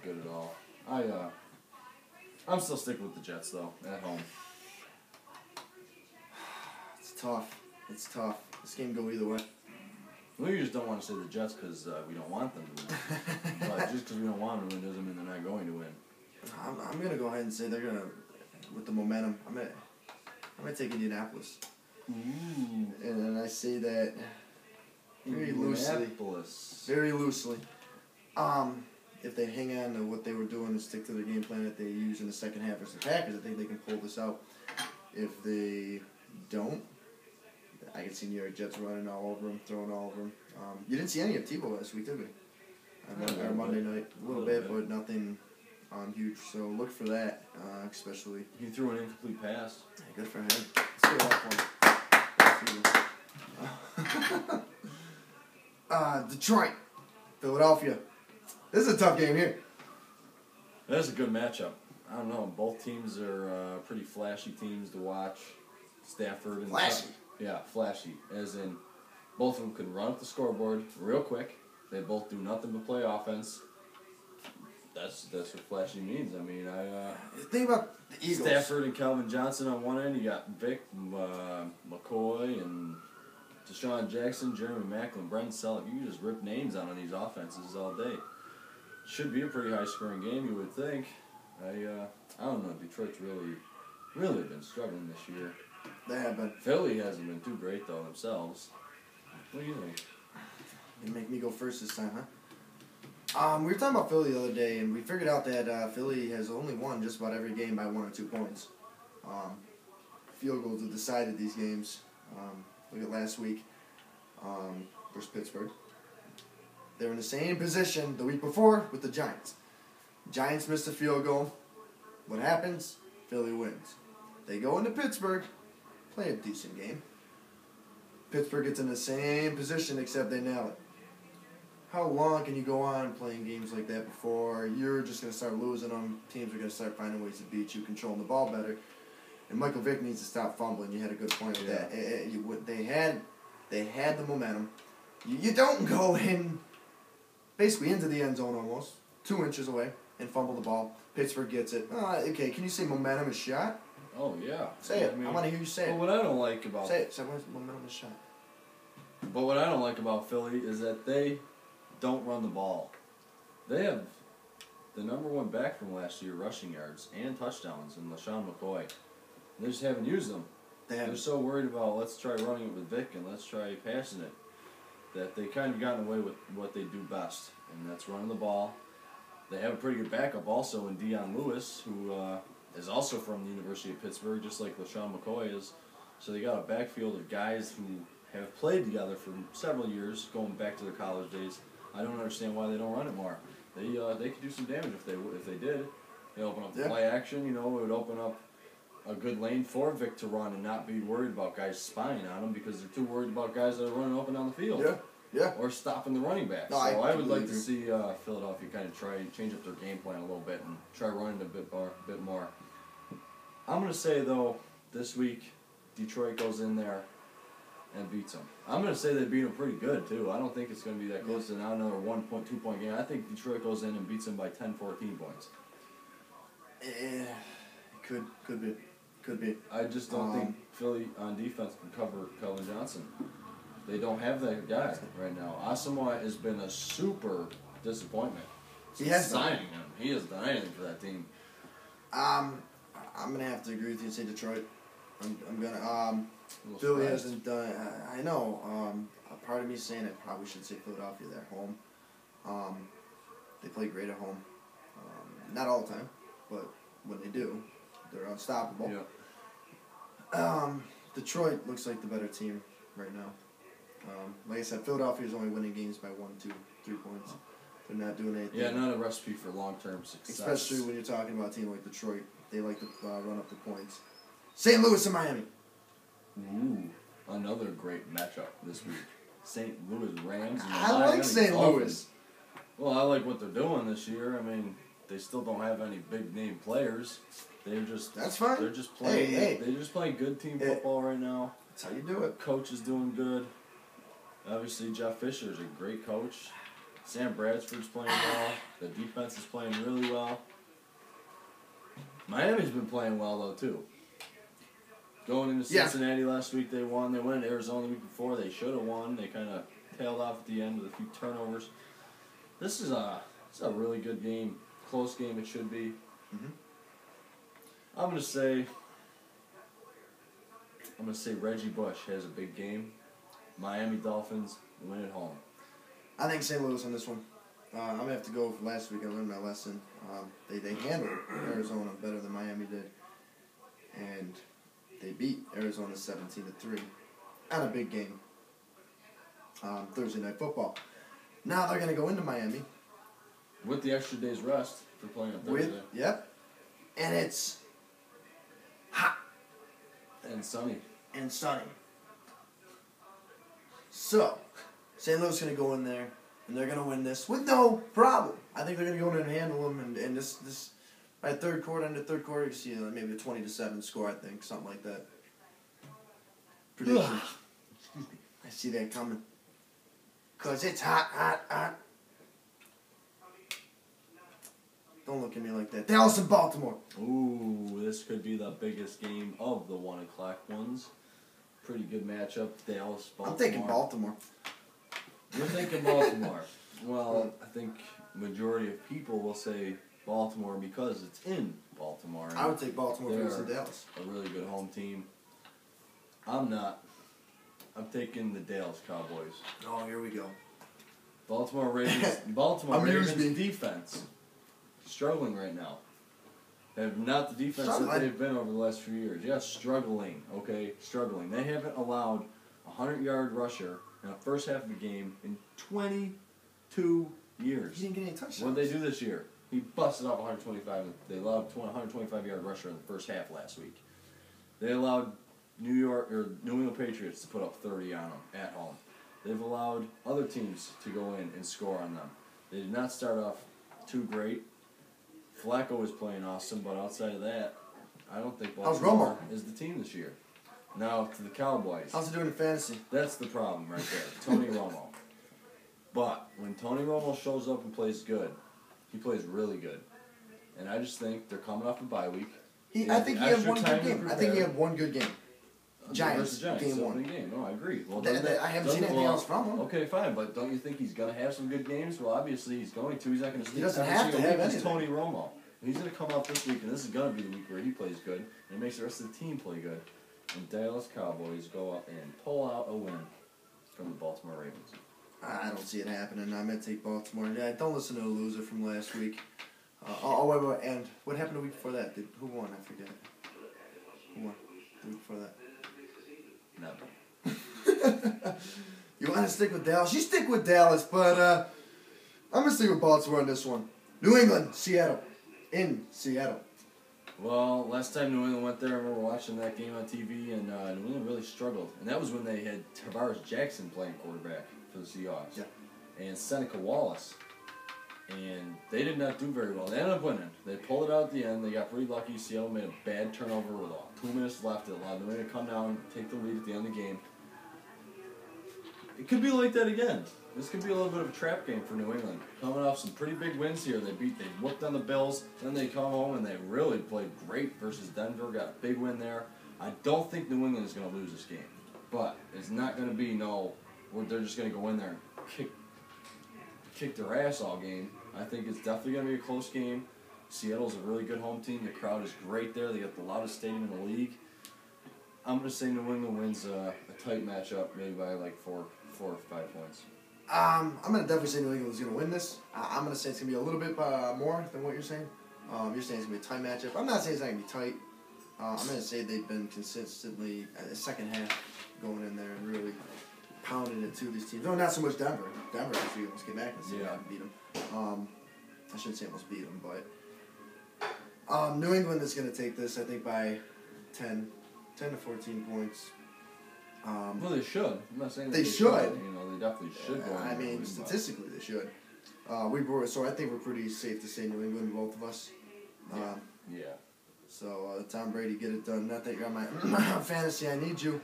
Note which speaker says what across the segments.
Speaker 1: good at all. I'm still sticking with the Jets though at home.
Speaker 2: It's tough. It's tough. This game go either way.
Speaker 1: We just don't want to say the Jets because we don't want them to win. But just because we don't want them to win doesn't mean they're not going to win.
Speaker 2: I'm gonna go ahead and say they're gonna, with the momentum. I'm gonna take Indianapolis.
Speaker 1: Ooh.
Speaker 2: And I say that very loosely. Very loosely. If they hang on to what they were doing and stick to their game plan that they use in the second half as the Packers, I think they can pull this out. If they don't, I can see New York Jets running all over them, throwing all over them. You didn't see any of Tebow last week, did we? Our Monday night, a little bit, but nothing huge. So look for that, especially.
Speaker 1: He threw an incomplete pass.
Speaker 2: Yeah, good for him. Let's go that one. Detroit, Philadelphia. This is a tough game here.
Speaker 1: That's a good matchup. I don't know. Both teams are pretty flashy teams to watch. Stafford and
Speaker 2: flashy.
Speaker 1: Yeah, flashy. As in, both of them can run up the scoreboard real quick. They both do nothing but play offense. That's what flashy means. I mean,
Speaker 2: think about the Eagles.
Speaker 1: Stafford and Calvin Johnson on one end. You got Vic, McCoy, and Deshaun Jackson, Jeremy Maclin, Brent Selleck. You can just rip names out on these offenses all day. Should be a pretty high-scoring game, you would think. I don't know. Detroit's really been struggling this year.
Speaker 2: They have been.
Speaker 1: Philly hasn't been too great though themselves. What do you think?
Speaker 2: You make me go first this time, huh? We were talking about Philly the other day, and we figured out that Philly has only won just about every game by 1 or 2 points. Field goals have decided these games. Look at last week versus Pittsburgh. They were in the same position the week before with the Giants. Giants missed a field goal. What happens? Philly wins. They go into Pittsburgh, play a decent game. Pittsburgh gets in the same position except they nail it. How long can you go on playing games like that before you're just going to start losing them? Teams are going to start finding ways to beat you, controlling the ball better. And Michael Vick needs to stop fumbling. You had a good point with that. They had the momentum. You don't go in basically into the end zone almost, 2 inches away, and fumble the ball. Pittsburgh gets it. Okay, can you say momentum is shot?
Speaker 1: Oh, yeah.
Speaker 2: Say it. I want to hear you say it.
Speaker 1: What I don't like about...
Speaker 2: Say it. Say momentum is shot.
Speaker 1: But what I don't like about Philly is that they don't run the ball. They have the number 1 back from last year, rushing yards and touchdowns, in LaShawn McCoy. They just haven't used them. They're so worried about let's try running it with Vic and let's try passing it that they kind of gotten away with what they do best, and that's running the ball. They have a pretty good backup also in Dion Lewis, who is also from the University of Pittsburgh, just like LaShawn McCoy is. So they got a backfield of guys who have played together for several years, going back to their college days. I don't understand why they don't run it more. They could do some damage if they did. They open up the play action. It would open up a good lane for Vic to run and not be worried about guys spying on him because they're too worried about guys that are running up and down the field.
Speaker 2: Yeah.
Speaker 1: Or stopping the running back.
Speaker 2: No,
Speaker 1: so I would like to see Philadelphia kind of try change up their game plan a little bit and try running a bit more. I'm going to say, though, this week, Detroit goes in there and beats them. I'm going to say they beat them pretty good, too. I don't think it's going to be that close to now another 2-point game. I think Detroit goes in and beats them by 10, 14 points.
Speaker 2: Could be.
Speaker 1: I just don't think Philly on defense can cover Calvin Johnson. They don't have that guy right now. Asamoah has been a super disappointment.
Speaker 2: He has
Speaker 1: signing him. He hasn't done anything for that team.
Speaker 2: I'm gonna have to agree with you and say Detroit. I'm gonna. Philly hasn't done. I know. A part of me is saying I probably should say Philadelphia. They're home. They play great at home. Not all the time, but when they do, they're unstoppable.
Speaker 1: Yeah.
Speaker 2: Detroit looks like the better team right now. Like I said, Philadelphia is only winning games by 1, 2, 3 points. They're not doing anything.
Speaker 1: Yeah, not a recipe for long-term success.
Speaker 2: Especially when you're talking about a team like Detroit. They like to run up the points. St. Louis and Miami.
Speaker 1: Ooh, another great matchup this week. St. Louis Rams. And
Speaker 2: I like St. Louis.
Speaker 1: Well, I like what they're doing this year. I mean, they still don't have any big-name players.
Speaker 2: That's fine.
Speaker 1: They're just playing. They're just playing good team football right now.
Speaker 2: That's how you do it.
Speaker 1: Coach is doing good. Obviously, Jeff Fisher is a great coach. Sam Bradford's playing well. The defense is playing really well. Miami's been playing well, though, too. Going into Cincinnati last week, they won. They went to Arizona the week before. They should have won. They kind of tailed off at the end with a few turnovers. This is a really good game. Close game it should be.
Speaker 2: Mm-hmm.
Speaker 1: I'm gonna say Reggie Bush has a big game. Miami Dolphins win at home.
Speaker 2: I think St. Louis on this one. I'm gonna have to go for last week. I learned my lesson. They handled Arizona better than Miami did, and they beat Arizona 17-3 on a big game. Thursday Night Football. Now they're gonna go into Miami
Speaker 1: with the extra day's rest for playing on Thursday.
Speaker 2: Yep, and it's hot
Speaker 1: and sunny.
Speaker 2: So, St. Louis is going to go in there, and they're going to win this with no problem. I think they're going to go in and handle them, and this by third quarter, you see maybe a 20-7 score, I think, something like that. Prediction. Excuse me. I see that coming. Because it's hot. Don't look at me like that. Dallas and Baltimore.
Speaker 1: Ooh, this could be the biggest game of the 1 o'clock ones. Pretty good matchup. Dallas, Baltimore.
Speaker 2: I'm thinking Baltimore.
Speaker 1: You're thinking Baltimore. Well, I think majority of people will say Baltimore because it's in Baltimore.
Speaker 2: I would take Baltimore versus Dallas.
Speaker 1: A really good home team. I'm not. I'm taking the Dallas Cowboys.
Speaker 2: Oh, here we go.
Speaker 1: Baltimore Ravens defense struggling right now. They have not the defense that they've been over the last few years. Yeah, struggling. Okay, struggling. They haven't allowed a 100-yard rusher in the first half of the game in 22 years.
Speaker 2: He didn't get any touchdowns.
Speaker 1: What did they do this year? He busted off 125. They allowed a 125-yard rusher in the first half last week. They allowed New England Patriots to put up 30 on them at home. They've allowed other teams to go in and score on them. They did not start off too great. Flacco was playing awesome, but outside of that, I don't think Baltimore is the team this year. Now, to the Cowboys.
Speaker 2: How's he doing in fantasy?
Speaker 1: That's the problem right there. Tony Romo. But when Tony Romo shows up and plays good, he plays really good. And I just think they're coming off a bye week.
Speaker 2: I think he had one good game. I think he had one good game. Giants, game one.
Speaker 1: Game. No, I agree. Well,
Speaker 2: I haven't seen anything else from him.
Speaker 1: Okay, fine, but don't you think he's going to have some good games? Well, obviously he's going to. He's not going to.
Speaker 2: He doesn't have to have anything.
Speaker 1: Tony Romo. He's going to come out this week, and this is going to be the week where he plays good, and it makes the rest of the team play good. And Dallas Cowboys go out and pull out a win from the Baltimore Ravens.
Speaker 2: I don't see it happening. I'm going to take Baltimore. Yeah, don't listen to a loser from last week. Wait, and what happened the week before that? Who won? I forget. Who won the week before that?
Speaker 1: No.
Speaker 2: You want to stick with Dallas? You stick with Dallas, but I'm going to stick with Baltimore on this one. New England, Seattle. In Seattle.
Speaker 1: Well, last time New England went there, I remember watching that game on TV, and New England really struggled. And that was when they had Tavares Jackson playing quarterback for the Seahawks.
Speaker 2: Yeah.
Speaker 1: And Seneca Wallace. And they did not do very well. They ended up winning. They pulled it out at the end. They got pretty lucky. Seattle made a bad turnover with 2 minutes left. It allowed New England to come down, take the lead at the end of the game. It could be like that again. This could be a little bit of a trap game for New England. Coming off some pretty big wins here. They whooped on the Bills. Then they come home and they really played great versus Denver. Got a big win there. I don't think New England is going to lose this game. But it's not going to be they're just going to go in there and kick their ass all game. I think it's definitely going to be a close game. Seattle's a really good home team. The crowd is great there. They got the loudest stadium in the league. I'm going to say New England wins a tight matchup, maybe by like 4 or 5 points.
Speaker 2: I'm going to definitely say New England's going to win this. I'm going to say it's going to be a little bit more than what you're saying. You're saying it's going to be a tight matchup. I'm not saying it's not going to be tight. I'm going to say they've been consistently, the second half, going in there and really pounding it to these teams. No, not so much Denver. Denver actually almost came back and beat them. I shouldn't say almost beat them, but New England is going to take this, I think, by 10 to 14 points.
Speaker 1: Well, they should. I'm not saying
Speaker 2: they should.
Speaker 1: They definitely should.
Speaker 2: I mean, statistically, they should. So I think we're pretty safe to say New England, both of us.
Speaker 1: Yeah.
Speaker 2: So Tom Brady, get it done. Not that you're on my fantasy. I need you.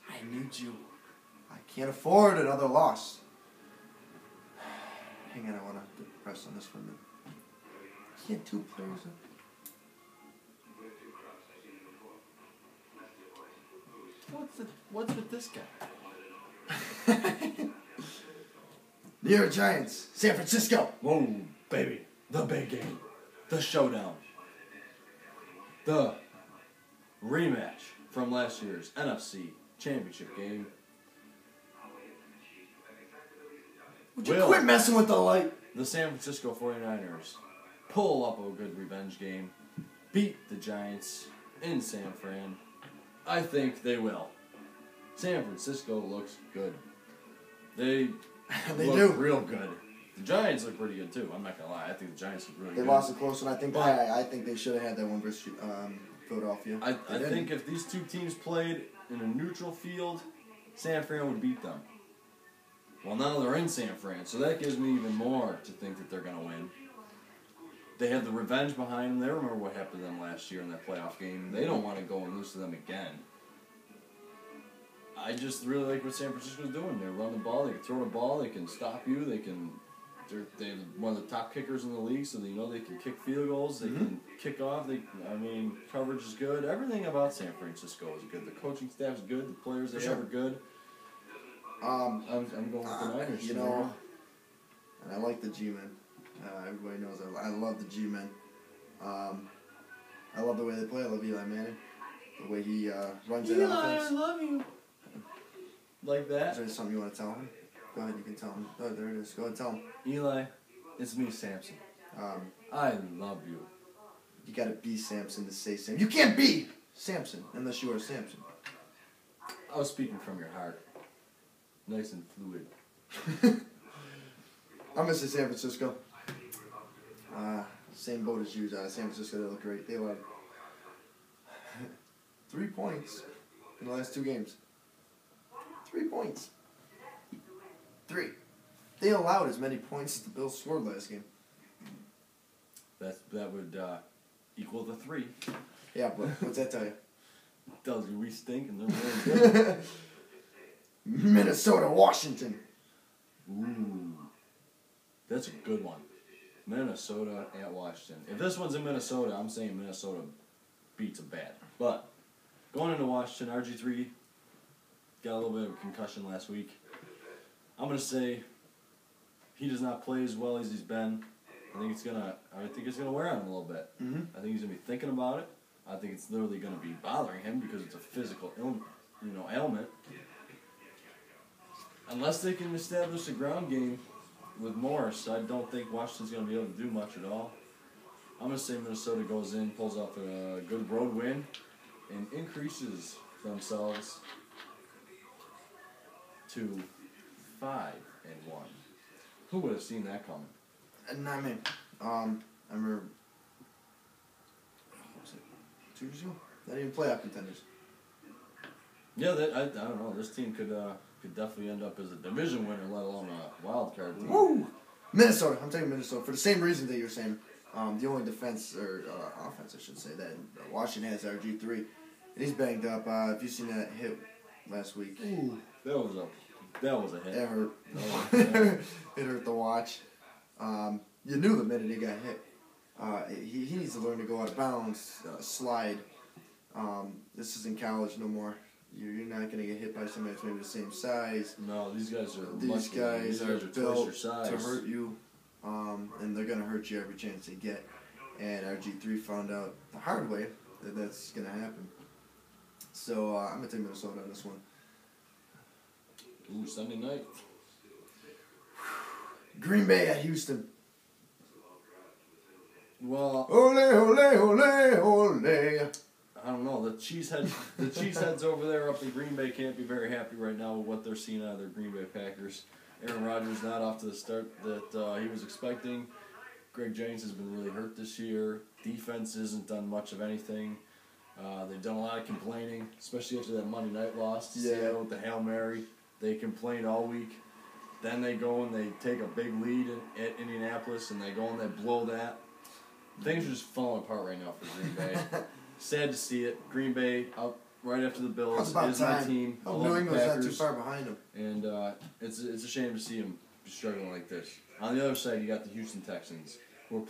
Speaker 2: I can't afford another loss. Hang on, I want to press on this for a minute. Can't two players...
Speaker 1: What's with this guy?
Speaker 2: New York Giants, San Francisco.
Speaker 1: Whoa, baby. The big game. The showdown. The rematch from last year's NFC Championship game.
Speaker 2: Would you quit messing with the light?
Speaker 1: The San Francisco 49ers pull up a good revenge game, beat the Giants in San Fran. I think they will. San Francisco looks good. They look
Speaker 2: do.
Speaker 1: real good. The Giants look pretty good too. I'm not gonna lie. I think the Giants look really good.
Speaker 2: They lost a close one. I think they should have had that one versus Philadelphia.
Speaker 1: I think if these two teams played in a neutral field, San Fran would beat them. Well, now they're in San Fran, so that gives me even more to think that they're gonna win. They have the revenge behind them. They remember what happened to them last year in that playoff game. They don't want to go and lose to them again. I just really like what San Francisco's doing. They run the ball. They can throw the ball. They can stop you. They're one of the top kickers in the league, so they know they can kick field goals. They can kick off. Coverage is good. Everything about San Francisco is good. The coaching staff is good. The players they have are good. I'm going with the Niners.
Speaker 2: You know, and I like the G-men. Everybody knows I love the G-men. I love the way they play. I love Eli Manning. The way he runs that offense.
Speaker 1: I love you. Like that?
Speaker 2: Is there something you want to tell him? Go ahead, you can tell him. Oh, there it is. Go ahead and tell him.
Speaker 1: Eli, it's me, Samson. I love you.
Speaker 2: You gotta be Samson to say Samson. You can't be Samson unless you are Samson.
Speaker 1: I was speaking from your heart. Nice and fluid.
Speaker 2: I'm gonna say San Francisco. Same boat as you. San Francisco, they look great. They allowed 3 points in the last 2 games. 3 points. 3. They allowed as many points as the Bills scored last game.
Speaker 1: That would equal the 3.
Speaker 2: Yeah, but what's that tell you?
Speaker 1: Tells you we stink and they're really good.
Speaker 2: Minnesota, Washington.
Speaker 1: Ooh. That's a good one. Minnesota at Washington. If this one's in Minnesota, I'm saying Minnesota beats them bad. But going into Washington, RG3 got a little bit of a concussion last week. I'm gonna say he does not play as well as he's been. I think it's gonna wear on him a little bit.
Speaker 2: Mm-hmm.
Speaker 1: I think he's gonna be thinking about it. I think it's literally gonna be bothering him because it's a physical ailment. Unless they can establish a ground game with Morris, I don't think Washington's going to be able to do much at all. I'm going to say Minnesota goes in, pulls off a good road win, and increases themselves to 5-1. Who would have seen that coming?
Speaker 2: Not me. I remember, what was it, 2 years ago? Not even playoff contenders.
Speaker 1: Yeah, I don't know. This team could definitely end up as a division winner, let alone a wild card team.
Speaker 2: Woo! Minnesota. I'm taking Minnesota for the same reason that you're saying. The only defense, or offense, I should say, that Washington has RG3. And he's banged up. Have you seen that hit last week?
Speaker 1: Ooh, that was a hit.
Speaker 2: It hurt. It hurt to watch. You knew the minute he got hit. He needs to learn to go out of bounds, slide. This isn't college no more. You're not going to get hit by somebody that's maybe the same size.
Speaker 1: No, these guys are
Speaker 2: built to hurt you, and they're going to hurt you every chance they get. And RG3 found out the hard way that that's going to happen. So I'm going to take Minnesota on this one.
Speaker 1: Ooh, Sunday night.
Speaker 2: Green Bay at Houston.
Speaker 1: Well,
Speaker 2: ole, ole, ole, ole.
Speaker 1: I don't know. The cheeseheads over there up in Green Bay can't be very happy right now with what they're seeing out of their Green Bay Packers. Aaron Rodgers not off to the start that he was expecting. Greg Jennings has been really hurt this year. Defense hasn't done much of anything. They've done a lot of complaining, especially after that Monday night loss to Seattle with the Hail Mary. They complained all week. Then they go and they take a big lead at Indianapolis, and they go and they blow that. Things are just falling apart right now for Green Bay. Sad to see it. Green Bay out right after the Bills is my team.
Speaker 2: New England's not too far behind them.
Speaker 1: And it's a shame to see them struggling like this. On the other side, you got the Houston Texans, who are playing